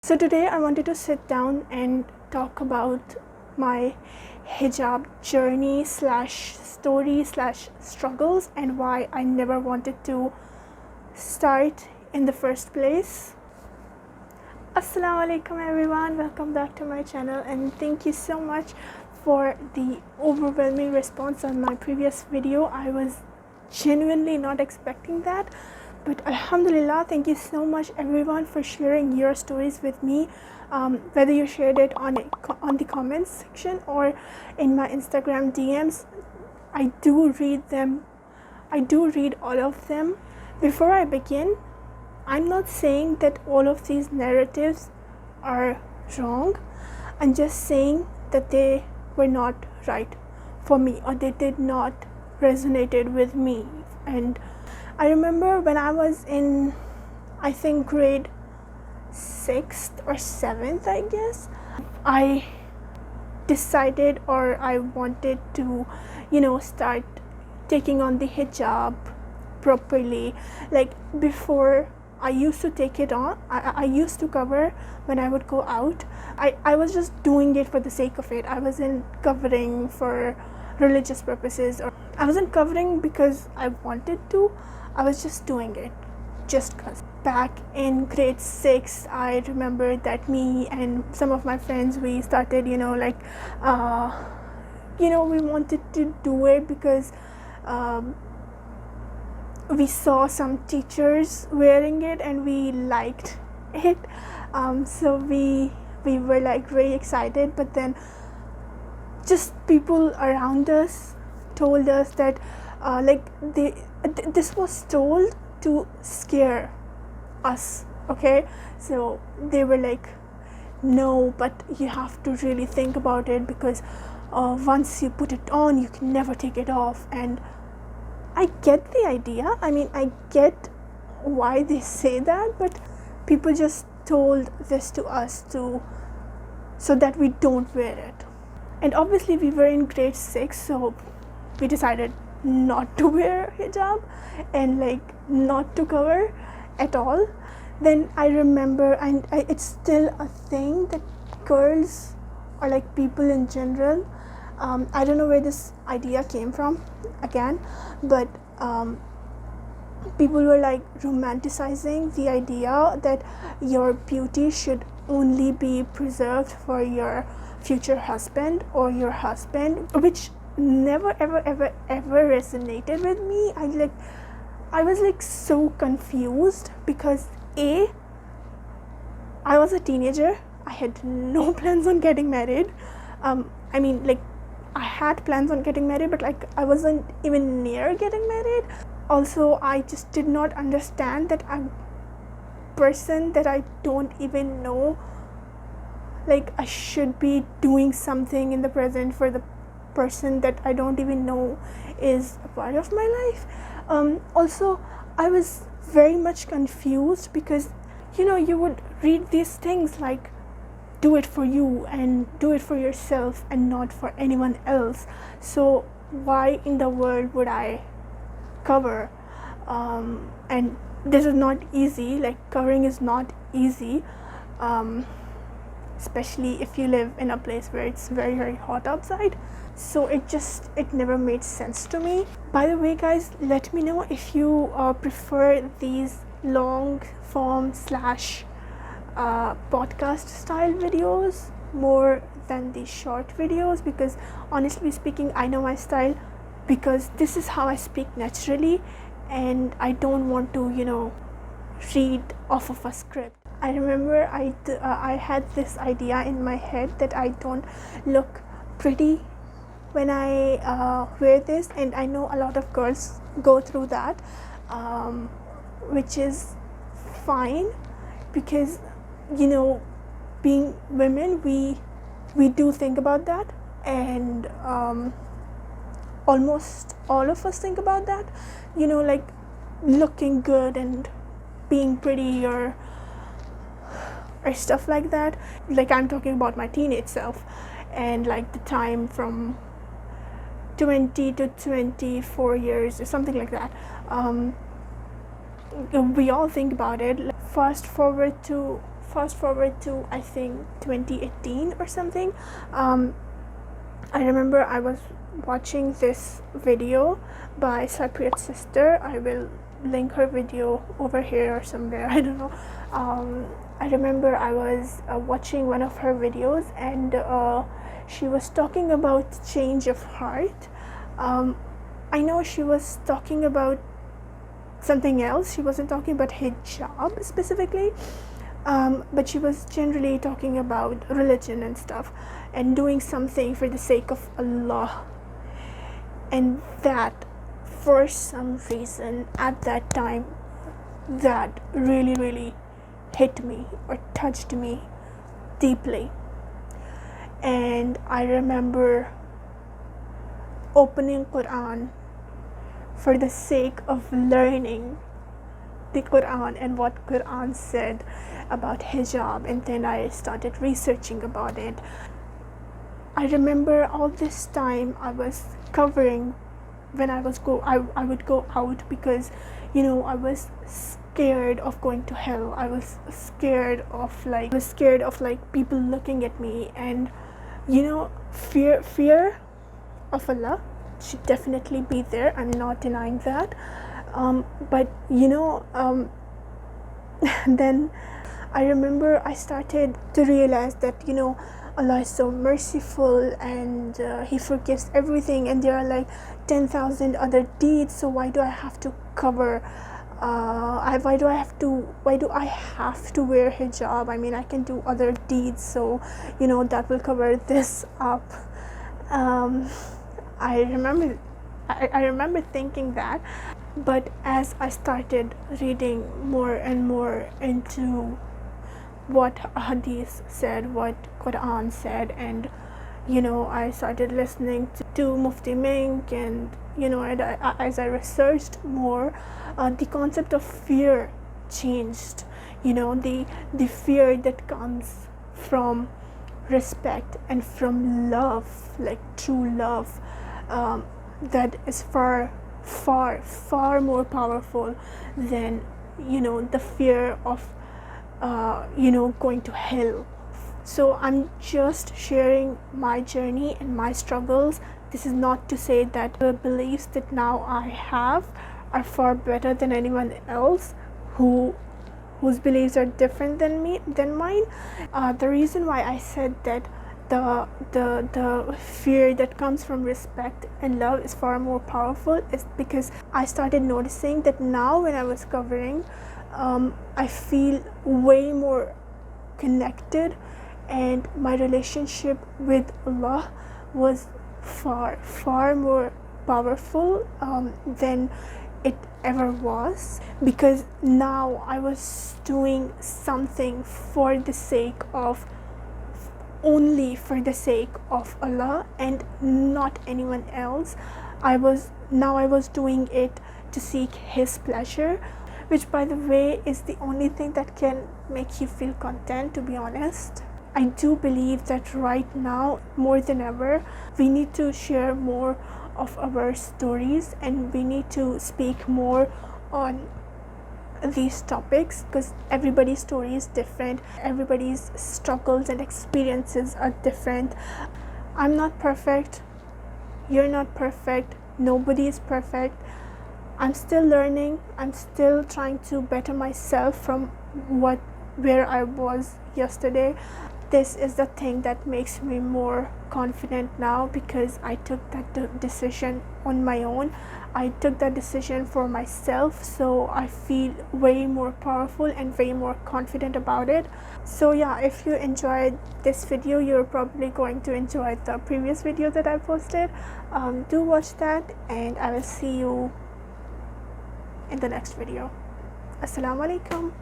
So today I wanted to sit down and talk about my hijab journey slash story slash struggles and why I never wanted to start in the first place. Assalamu alaikum everyone, welcome back to my channel and thank you so much for the overwhelming response on my previous video. I was genuinely not expecting that. But alhamdulillah, thank you so much everyone for sharing your stories with me, whether you shared it on the comments section or in my Instagram DMs. I do read them. I do read all of them. Before I begin, I'm not saying that all of these narratives are wrong. I'm just saying that they were not right for me, or they did not resonated with me. And I remember when I was in, I think, grade 6th or 7th, I guess, I decided, or I wanted to, start taking on the hijab properly. Like before, I used to take it on. I used to cover when I would go out. I was just doing it for the sake of it. I wasn't covering for religious purposes, or I wasn't covering because I wanted to. I was just doing it just because. Back in grade 6, I remember that me and some of my friends, we started, we wanted to do it because we saw some teachers wearing it and we liked it. So we were like very excited, but then just people around us told us that this was told to scare us, okay? So they were like, no, but you have to really think about it, because once you put it on, you can never take it off. And I get the idea. I mean, I get why they say that, but people just told this to us so that we don't wear it. And obviously we were in grade 6, so we decided not to wear hijab and not to cover at all. Then I remember, and it's still a thing, that girls, or people in general, I don't know where this idea came from again, but people were romanticizing the idea that your beauty should only be preserved for your future husband or your husband, which never ever resonated with me. I was so confused, because I was a teenager. I had no plans on getting married. I had plans on getting married, but I wasn't even near getting married. Also, I just did not understand that a person that I don't even know, I should be doing something in the present for the person that I don't even know is a part of my life. Also, I was very much confused, because you would read these things like, do it for you and do it for yourself and not for anyone else. So why in the world would I cover? And this is not easy. Covering is not easy, especially if you live in a place where it's very, very hot outside. So it never made sense to me. By the way, guys, let me know if you prefer these long form slash podcast style videos more than the short videos, because honestly speaking, I know my style, because this is how I speak naturally, and I don't want to read off of a script. I remember I had this idea in my head that I don't look pretty when I wear this, and I know a lot of girls go through that, which is fine, because being women, we do think about that, and almost all of us think about that, looking good and being pretty, or stuff like that. I'm talking about my teenage self, and the time from 20 to 24 years or something like that. We all think about it. Fast forward to fast forward to, I think, 2018 or something. I remember I was watching this video by Cypriot's sister. I will link her video over here or somewhere, I don't know. I remember I was watching one of her videos, and she was talking about change of heart. I know she was talking about something else. She wasn't talking about hijab specifically, but she was generally talking about religion and stuff, and doing something for the sake of Allah. And that, for some reason, at that time, that really hit me or touched me deeply. And I remember opening Quran for the sake of learning the Quran and what Quran said about hijab, and then I started researching about it. I remember all this time I was covering when I would go out, because I was scared of going to hell. I was scared of like people looking at me, and fear of Allah should definitely be there. I'm not denying that, but then I remember I started to realize that Allah is so merciful, and He forgives everything, and there are like 10,000 other deeds, so why do I have to cover why do I have to wear hijab? I mean, I can do other deeds, so that will cover this up. I remember thinking that, but as I started reading more and more into what hadith said, what Quran said, and I started listening to Mufti Mink, and as I researched more, the concept of fear changed. The fear that comes from respect and from love, like true love, that is far more powerful than the fear of going to hell. So I'm just sharing my journey and my struggles. This is not to say that the beliefs that now I have are far better than anyone else whose beliefs are different than mine. The reason why I said that the fear that comes from respect and love is far more powerful is because I started noticing that now when I was covering, I feel way more connected, and my relationship with Allah was far more powerful than it ever was, because now I was doing something only for the sake of Allah and not anyone else. I was doing it to seek His pleasure, which, by the way, is the only thing that can make you feel content, to be honest. I do believe that right now, more than ever, we need to share more of our stories, and we need to speak more on these topics, because everybody's story is different, everybody's struggles and experiences are different. I'm not perfect, you're not perfect, nobody is perfect. I'm still learning, I'm still trying to better myself from where I was yesterday. This is the thing that makes me more confident now, because I took that decision on my own. I took that decision for myself, so I feel way more powerful and way more confident about it. So yeah, if you enjoyed this video, you're probably going to enjoy the previous video that I posted. Do watch that, and I will see you in the next video. Assalamu alaikum.